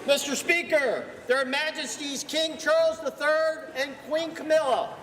Mr. Speaker, Their Majesties King Charles III and Queen Camilla.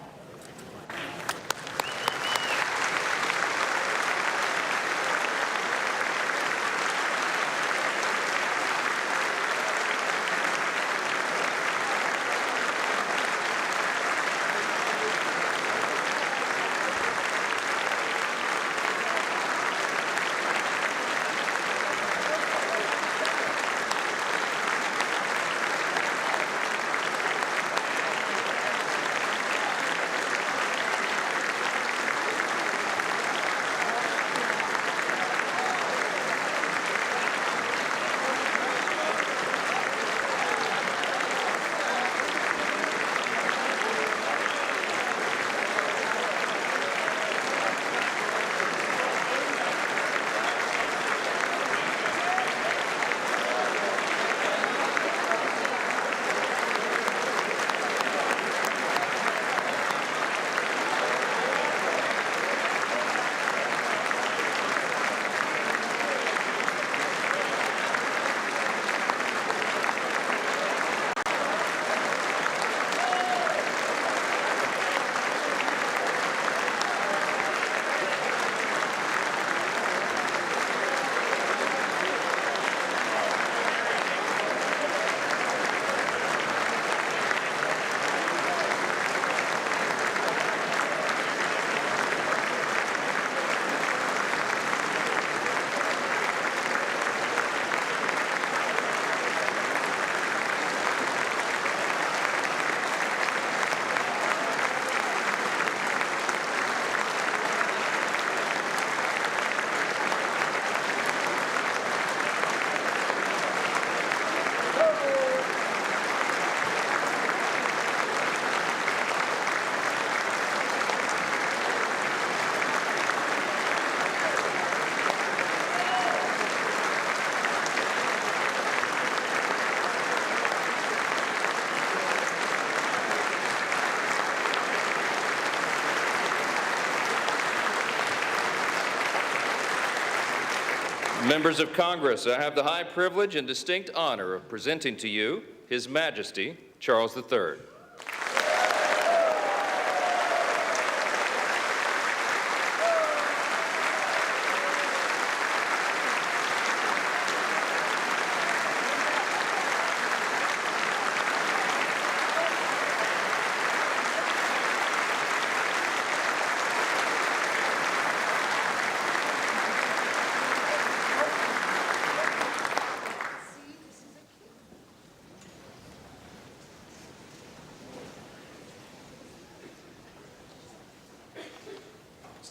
Members of Congress, I have the high privilege and distinct honor of presenting to you His Majesty Charles III.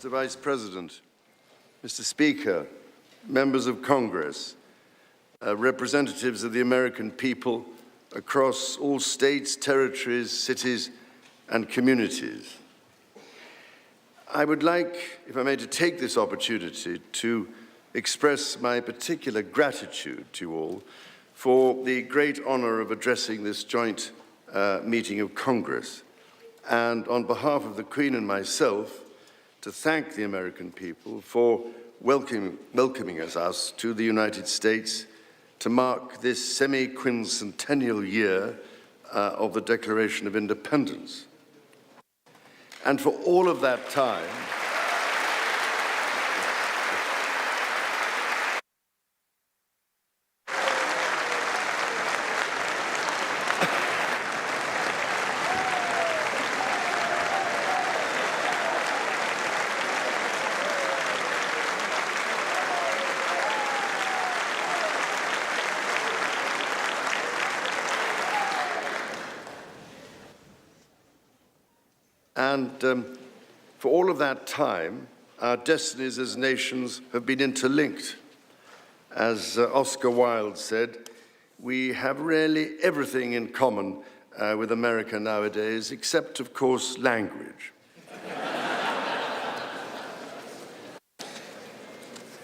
Mr. Vice President, Mr. Speaker, members of Congress, representatives of the American people across all states, territories, cities, and communities. I would like, if I may, to take this opportunity to express my particular gratitude to you all for the great honor of addressing this joint meeting of Congress, and on behalf of the Queen and myself, to thank the American people for welcoming us to the United States to mark this semi-quincentennial year of the Declaration of Independence. And for all of that time, for all of that time, our destinies as nations have been interlinked. As Oscar Wilde said, we have really everything in common with America nowadays, except, of course, language.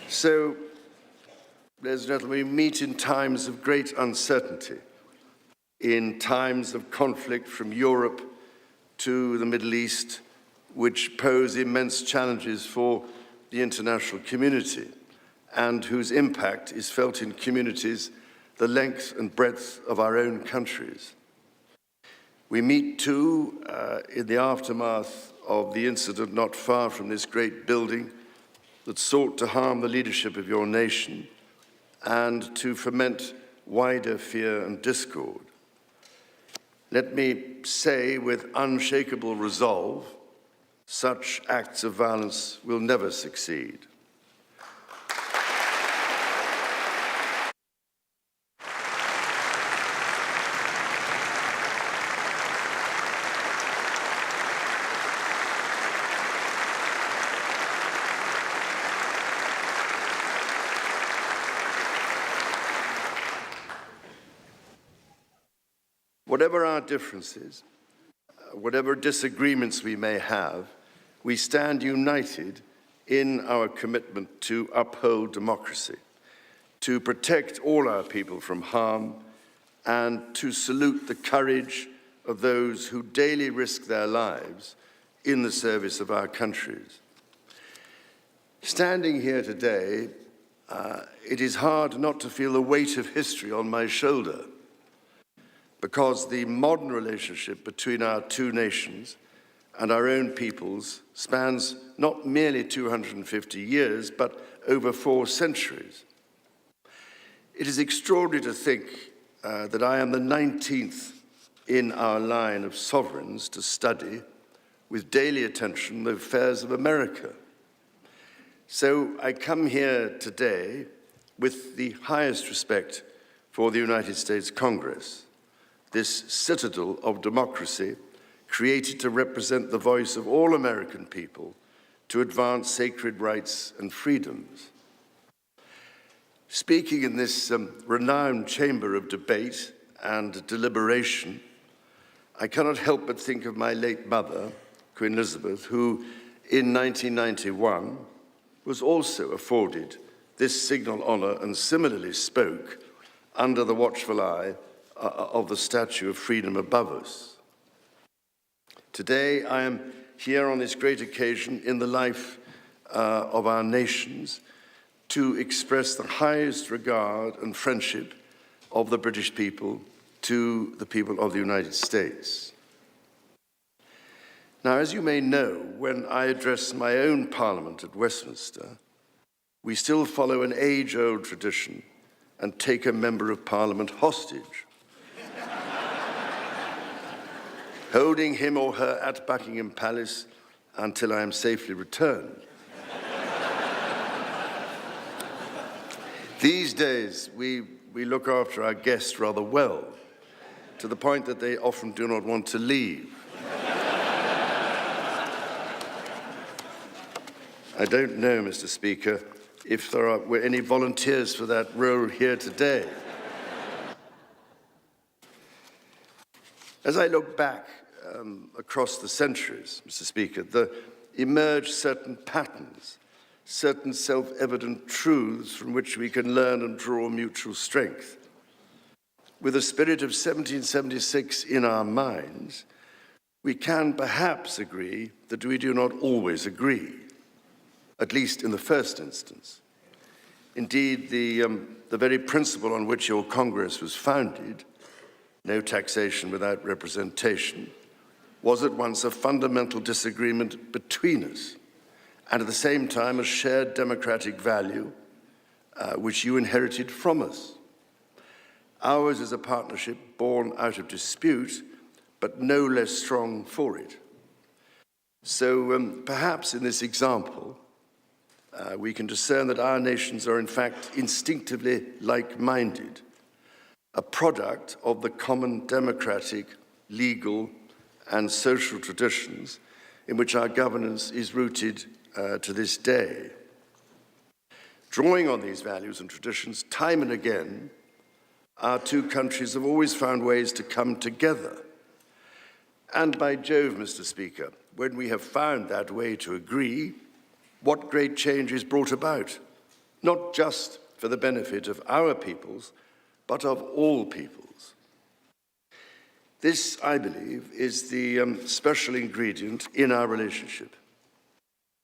So, ladies and gentlemen, we meet in times of great uncertainty, in times of conflict from Europe to the Middle East, which pose immense challenges for the international community and whose impact is felt in communities the length and breadth of our own countries. We meet too in the aftermath of the incident not far from this great building that sought to harm the leadership of your nation and to foment wider fear and discord. Let me say with unshakable resolve, such acts of violence will never succeed. Whatever our differences, whatever disagreements we may have, we stand united in our commitment to uphold democracy, to protect all our people from harm, and to salute the courage of those who daily risk their lives in the service of our countries. Standing here today, it is hard not to feel the weight of history on my shoulder, because the modern relationship between our two nations and our own peoples spans not merely 250 years, but over 4 centuries. It is extraordinary to think that I am the 19th in our line of sovereigns to study with daily attention the affairs of America. So I come here today with the highest respect for the United States Congress, this citadel of democracy created to represent the voice of all American people to advance sacred rights and freedoms. Speaking in this renowned chamber of debate and deliberation, I cannot help but think of my late mother, Queen Elizabeth, who in 1991 was also afforded this signal honor and similarly spoke under the watchful eye of the Statue of Freedom above us. Today, I am here on this great occasion in the life of our nations to express the highest regard and friendship of the British people to the people of the United States. Now, as you may know, when I address my own Parliament at Westminster, we still follow an age-old tradition and take a Member of Parliament hostage, holding him or her at Buckingham Palace until I am safely returned. These days, we look after our guests rather well, to the point that they often do not want to leave. I don't know, Mr. Speaker, if there were any volunteers for that role here today. As I look back across the centuries, Mr. Speaker, there emerge certain patterns, certain self-evident truths from which we can learn and draw mutual strength. With the spirit of 1776 in our minds, we can perhaps agree that we do not always agree, at least in the first instance. Indeed, the very principle on which your Congress was founded, no taxation without representation, was at once a fundamental disagreement between us, and at the same time a shared democratic value which you inherited from us. Ours is a partnership born out of dispute, but no less strong for it. So perhaps in this example, we can discern that our nations are in fact instinctively like-minded, a product of the common democratic, legal, and social traditions in which our governance is rooted to this day. Drawing on these values and traditions, time and again, our two countries have always found ways to come together. And by Jove, Mr. Speaker, when we have found that way to agree, what great change is brought about, not just for the benefit of our peoples, but of all peoples. This, I believe, is the special ingredient in our relationship.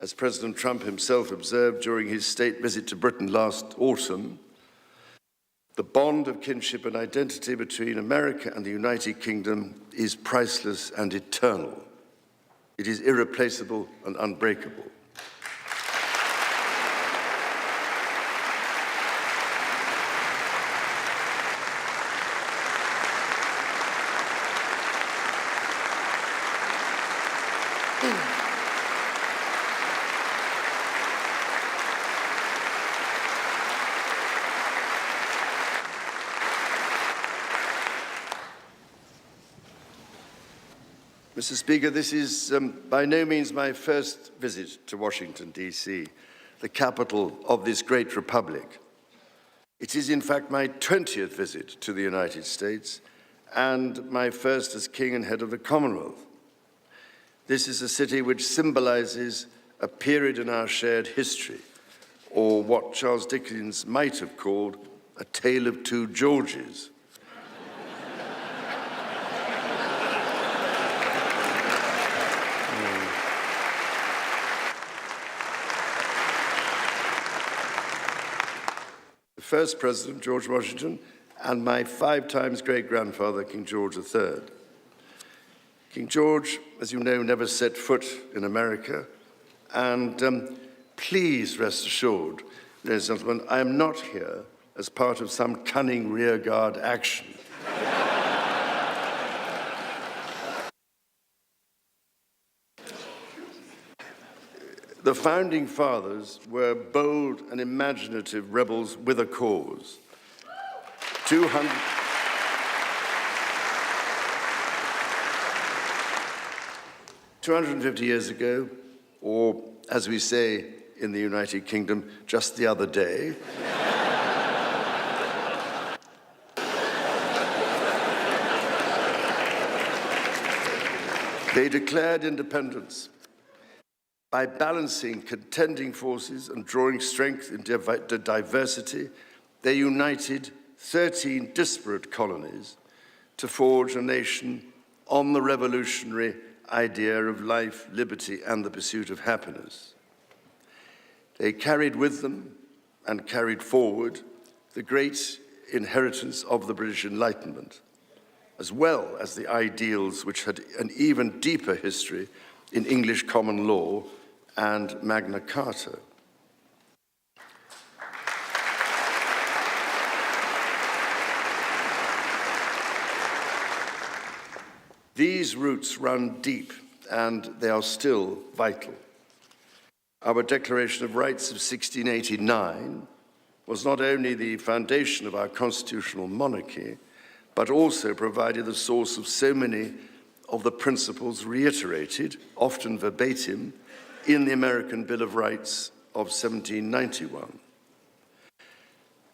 As President Trump himself observed during his state visit to Britain last autumn, The bond of kinship and identity between America and the United Kingdom is priceless and eternal. It is irreplaceable and unbreakable. Mr. Speaker, this is by no means my first visit to Washington, D.C., the capital of this great republic. It is, in fact, my 20th visit to the United States and my first as King and head of the Commonwealth. This is a city which symbolizes a period in our shared history, or what Charles Dickens might have called a tale of two Georges. First President, George Washington, and my 5 times great-grandfather, King George III. King George, as you know, never set foot in America, and please rest assured, ladies and gentlemen, I am not here as part of some cunning rearguard action. The Founding Fathers were bold and imaginative rebels with a cause. 250 years ago, or as we say in the United Kingdom, just the other day, they declared independence. By balancing contending forces and drawing strength in diversity, they united 13 disparate colonies to forge a nation on the revolutionary idea of life, liberty, and the pursuit of happiness. They carried with them and carried forward the great inheritance of the British Enlightenment, as well as the ideals which had an even deeper history in English common law and Magna Carta. These roots run deep, and they are still vital. Our Declaration of Rights of 1689 was not only the foundation of our constitutional monarchy, but also provided the source of so many of the principles reiterated, often verbatim, in the American Bill of Rights of 1791.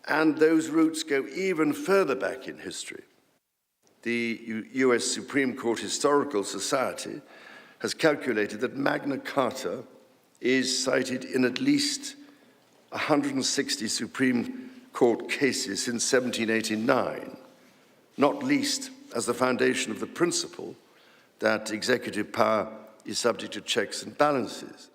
And those roots go even further back in history. The US Supreme Court Historical Society has calculated that Magna Carta is cited in at least 160 Supreme Court cases since 1789, not least as the foundation of the principle that executive power is subject to checks and balances.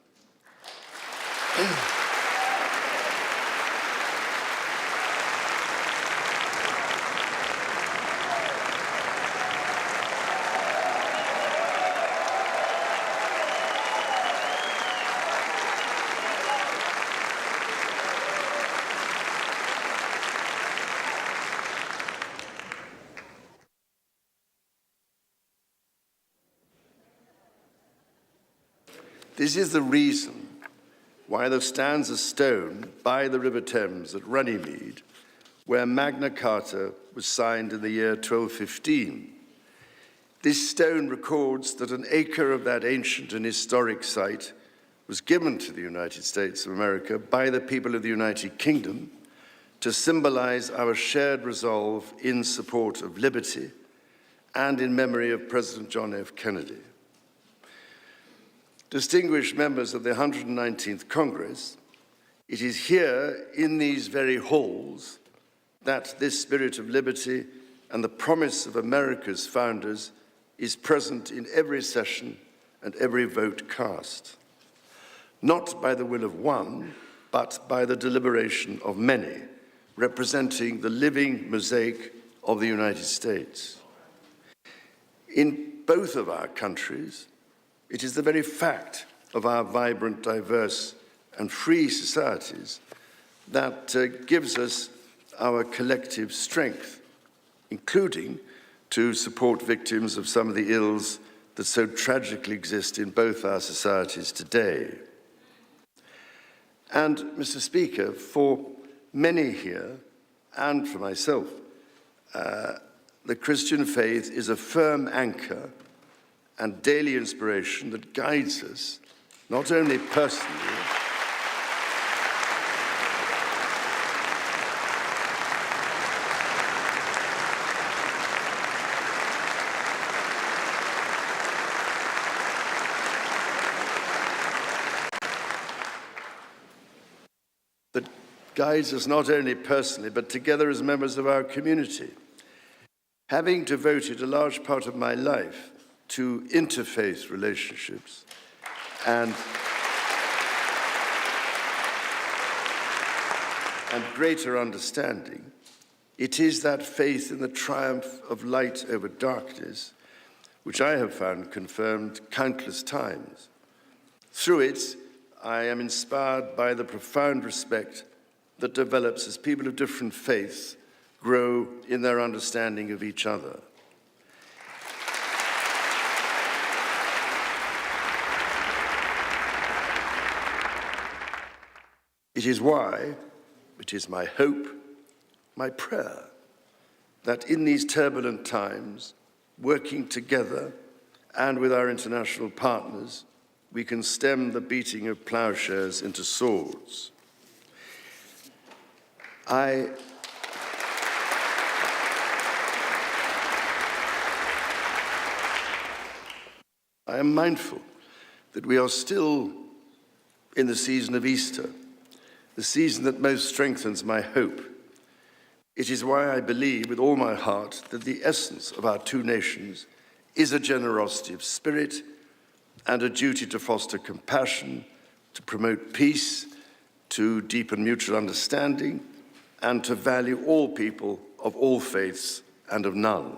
This is the reason why there stands a stone by the River Thames at Runnymede, where Magna Carta was signed in the year 1215. This stone records that an acre of that ancient and historic site was given to the United States of America by the people of the United Kingdom to symbolize our shared resolve in support of liberty and in memory of President John F. Kennedy. Distinguished members of the 119th Congress, it is here in these very halls that this spirit of liberty and the promise of America's founders is present in every session and every vote cast, not by the will of one, but by the deliberation of many, representing the living mosaic of the United States. In both of our countries, it is the very fact of our vibrant, diverse, and free societies that gives us our collective strength, including to support victims of some of the ills that so tragically exist in both our societies today. And, Mr. Speaker, for many here, and for myself, the Christian faith is a firm anchor and daily inspiration that guides us, not only personally, that guides us not only personally, but together as members of our community. Having devoted a large part of my life to interfaith relationships and greater understanding, it is that faith in the triumph of light over darkness which I have found confirmed countless times. Through it, I am inspired by the profound respect that develops as people of different faiths grow in their understanding of each other. It is why, it is my hope, my prayer, that in these turbulent times, working together and with our international partners, we can stem the beating of plowshares into swords. I am mindful that we are still in the season of Easter, the season that most strengthens my hope. It is why I believe with all my heart that the essence of our two nations is a generosity of spirit and a duty to foster compassion, to promote peace, to deepen mutual understanding, and to value all people of all faiths and of none.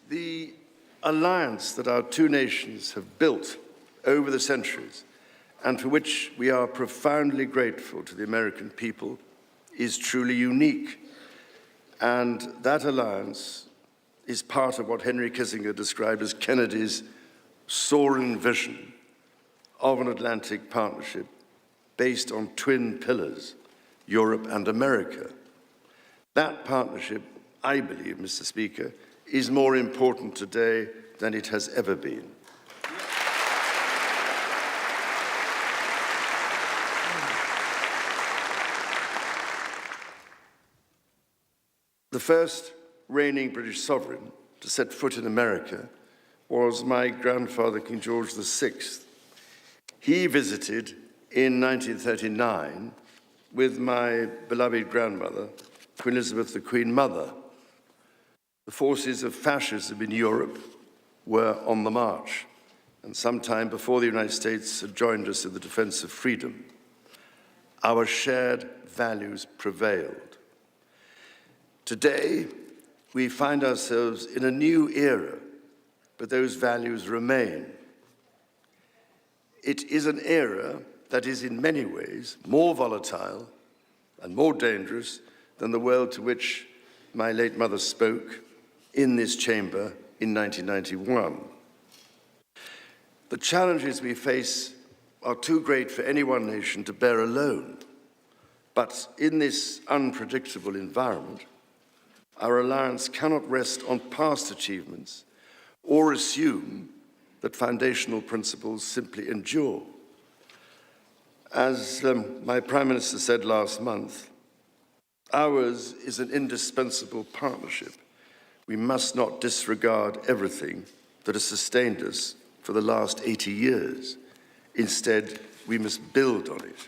The alliance that our two nations have built over the centuries, and for which we are profoundly grateful to the American people, is truly unique. And that alliance is part of what Henry Kissinger described as Kennedy's soaring vision of an Atlantic partnership based on twin pillars, Europe and America. That partnership, I believe, Mr. Speaker, is more important today than it has ever been. The first reigning British sovereign to set foot in America was my grandfather, King George VI. He visited in 1939 with my beloved grandmother, Queen Elizabeth, the Queen Mother. The forces of fascism in Europe were on the march, and sometime before the United States had joined us in the defense of freedom, our shared values prevailed. Today, we find ourselves in a new era, but those values remain. It is an era that is in many ways more volatile and more dangerous than the world to which my late mother spoke in this chamber in 1991. The challenges we face are too great for any one nation to bear alone. But in this unpredictable environment, our alliance cannot rest on past achievements or assume that foundational principles simply endure. As my Prime Minister said last month, ours is an indispensable partnership. We must not disregard everything that has sustained us for the last 80 years. Instead, we must build on it.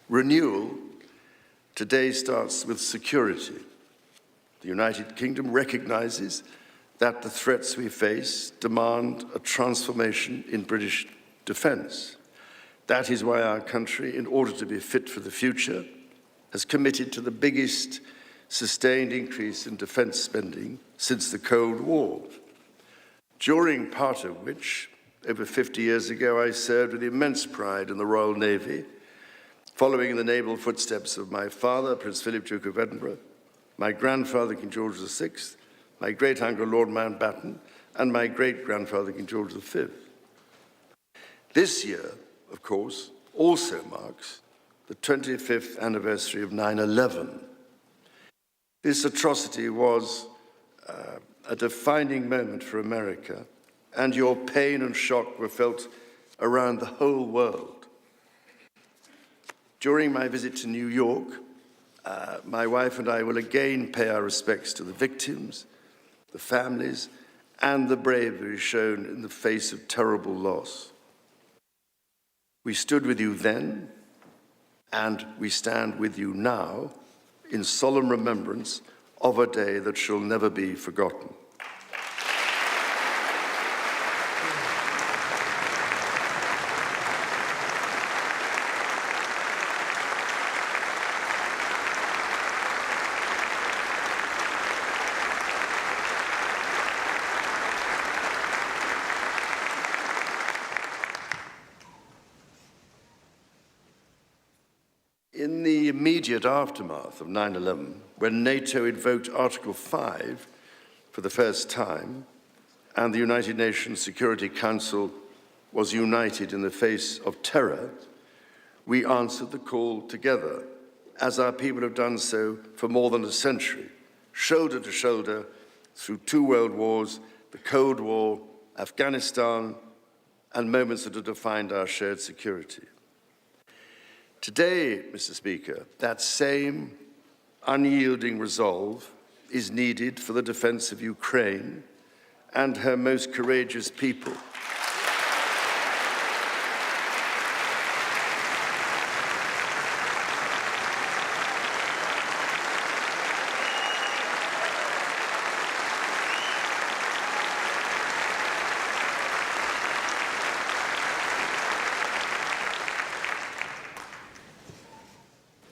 Renewal today starts with security. The United Kingdom recognizes that the threats we face demand a transformation in British defence. That is why our country, in order to be fit for the future, has committed to the biggest sustained increase in defence spending since the Cold War, during part of which, over 50 years ago, I served with immense pride in the Royal Navy, following in the naval footsteps of my father, Prince Philip, Duke of Edinburgh, my grandfather, King George VI, my great-uncle, Lord Mountbatten, and my great-grandfather, King George V. This year, of course, also marks the 25th anniversary of 9/11. This atrocity was a defining moment for America, and your pain and shock were felt around the whole world. During my visit to New York, my wife and I will again pay our respects to the victims, the families, and the bravery shown in the face of terrible loss. We stood with you then, and we stand with you now in solemn remembrance of a day that shall never be forgotten. In the immediate aftermath of 9/11, when NATO invoked Article 5 for the first time, and the United Nations Security Council was united in the face of terror, we answered the call together, as our people have done so for more than a century, shoulder to shoulder through 2 world wars, the Cold War, Afghanistan, and moments that have defined our shared security. Today, Mr. Speaker, that same unyielding resolve is needed for the defense of Ukraine and her most courageous people.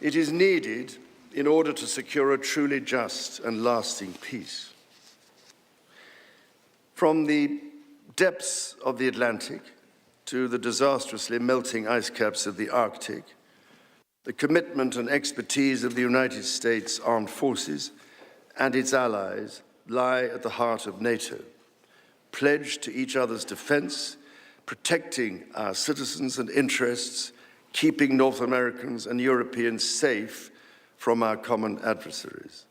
It is needed in order to secure a truly just and lasting peace. From the depths of the Atlantic to the disastrously melting ice caps of the Arctic, the commitment and expertise of the United States Armed Forces and its allies lie at the heart of NATO, pledged to each other's defense, protecting our citizens and interests, keeping North Americans and Europeans safe from our common adversaries.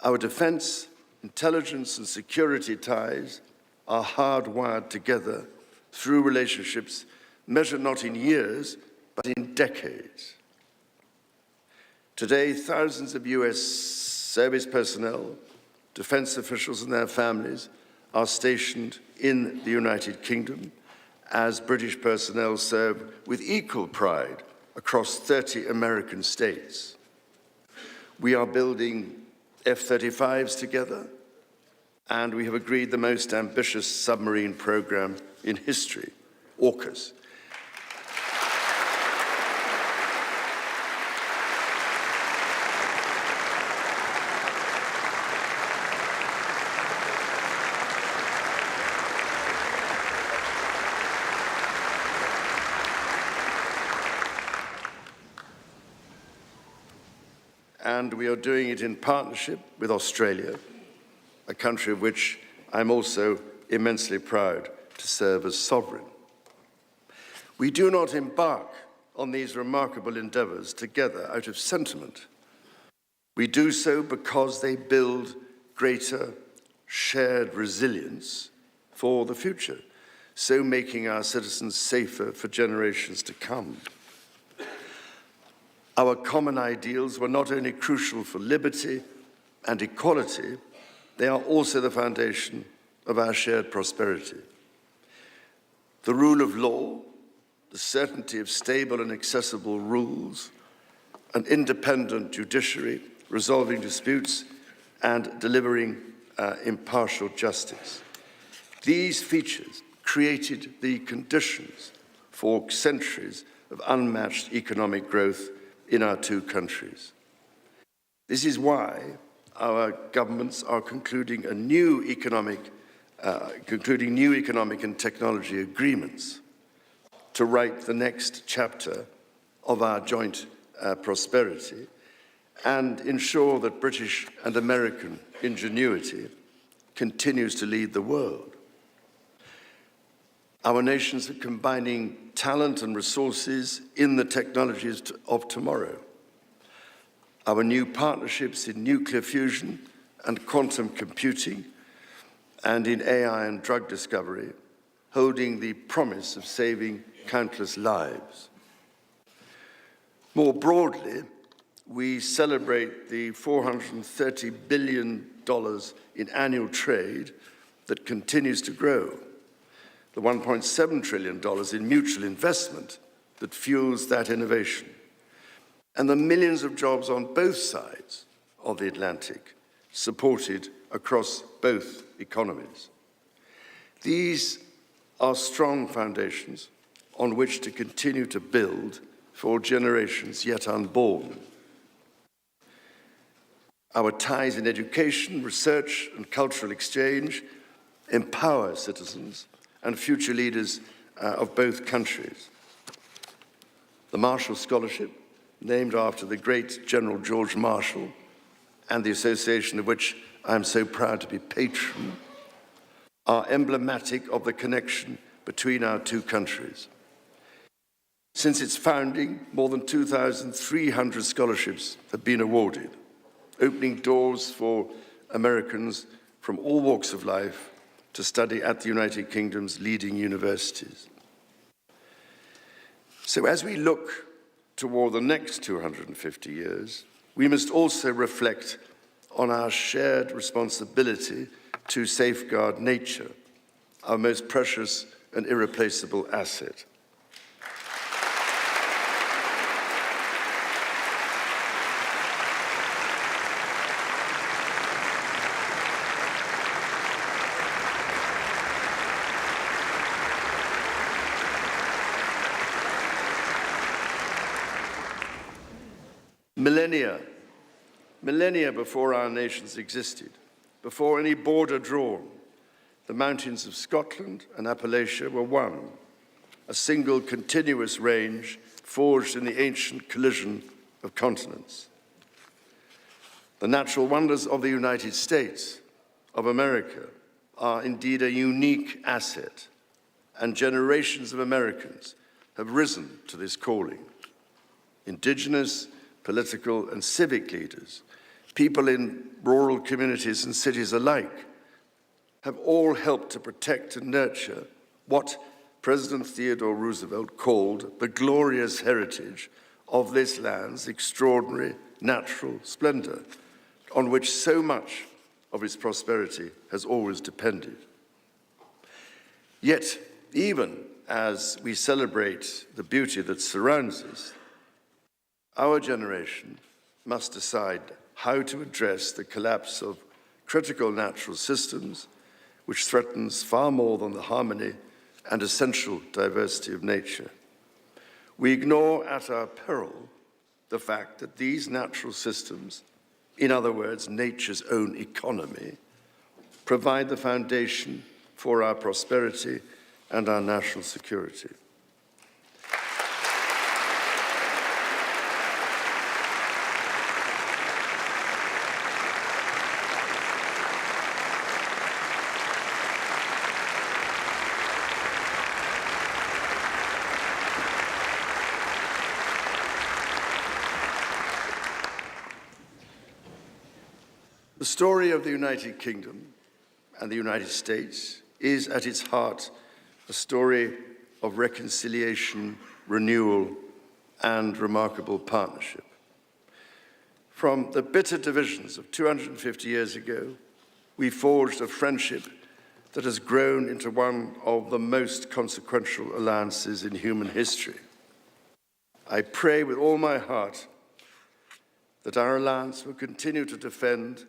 Our defense, intelligence, and security ties are hardwired together through relationships measured not in years, but in decades. Today, thousands of US service personnel, defense officials, and their families are stationed in the United Kingdom, as British personnel serve with equal pride across 30 American states. We are building F-35s together, and we have agreed the most ambitious submarine program in history, AUKUS. And we are doing it in partnership with Australia, a country of which I'm also immensely proud to serve as sovereign. We do not embark on these remarkable endeavors together out of sentiment. We do so because they build greater shared resilience for the future, so making our citizens safer for generations to come. Our common ideals were not only crucial for liberty and equality, they are also the foundation of our shared prosperity. The rule of law, the certainty of stable and accessible rules, an independent judiciary resolving disputes and delivering impartial justice. These features created the conditions for centuries of unmatched economic growth in our two countries. This is why our governments are concluding new economic and technology agreements to write the next chapter of our joint prosperity and ensure that British and American ingenuity continues to lead the world. Our nations are combining talent and resources in the technologies of tomorrow. Our new partnerships in nuclear fusion and quantum computing and in AI and drug discovery, holding the promise of saving countless lives. More broadly, we celebrate the $430 billion in annual trade that continues to grow, the $1.7 trillion in mutual investment that fuels that innovation, and the millions of jobs on both sides of the Atlantic, supported across both economies. These are strong foundations on which to continue to build for generations yet unborn. Our ties in education, research, and cultural exchange empower citizens and future leaders of both countries. The Marshall Scholarship, named after the great General George Marshall, and the association of which I am so proud to be patron, are emblematic of the connection between our two countries. Since its founding, more than 2,300 scholarships have been awarded, opening doors for Americans from all walks of life to study at the United Kingdom's leading universities. So as we look toward the next 250 years, we must also reflect on our shared responsibility to safeguard nature, our most precious and irreplaceable asset. Millennia before our nations existed, before any border drawn, the mountains of Scotland and Appalachia were one, a single continuous range forged in the ancient collision of continents. The natural wonders of the United States of America are indeed a unique asset, and generations of Americans have risen to this calling. Indigenous, political, and civic leaders, people in rural communities and cities alike, have all helped to protect and nurture what President Theodore Roosevelt called the glorious heritage of this land's extraordinary natural splendor, on which so much of its prosperity has always depended. Yet, even as we celebrate the beauty that surrounds us, our generation must decide how to address the collapse of critical natural systems, which threatens far more than the harmony and essential diversity of nature. We ignore at our peril the fact that these natural systems, in other words, nature's own economy, provide the foundation for our prosperity and our national security. The story of the United Kingdom and the United States is at its heart a story of reconciliation, renewal, and remarkable partnership. From the bitter divisions of 250 years ago, we forged a friendship that has grown into one of the most consequential alliances in human history. I pray with all my heart that our alliance will continue to defend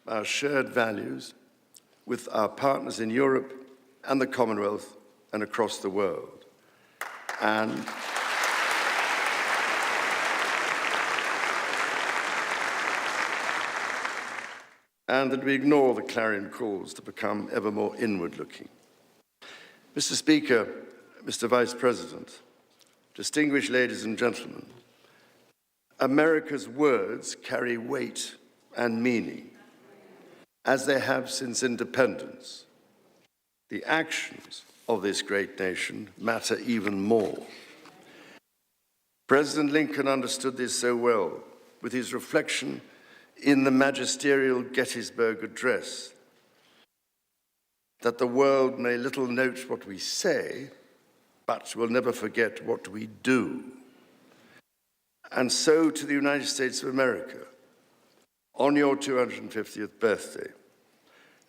our shared values with our partners in Europe and the Commonwealth and across the world. And that we ignore the clarion calls to become ever more inward-looking. Mr. Speaker, Mr. Vice President, distinguished ladies and gentlemen, America's words carry weight and meaning, as they have since independence. The actions of this great nation matter even more. President Lincoln understood this so well with his reflection in the magisterial Gettysburg Address, that the world may little note what we say, but will never forget what we do. And so to the United States of America, on your 250th birthday,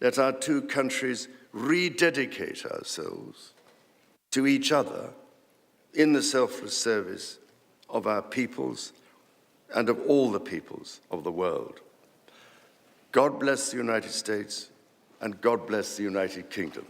let our two countries rededicate ourselves to each other in the selfless service of our peoples and of all the peoples of the world. God bless the United States, and God bless the United Kingdom.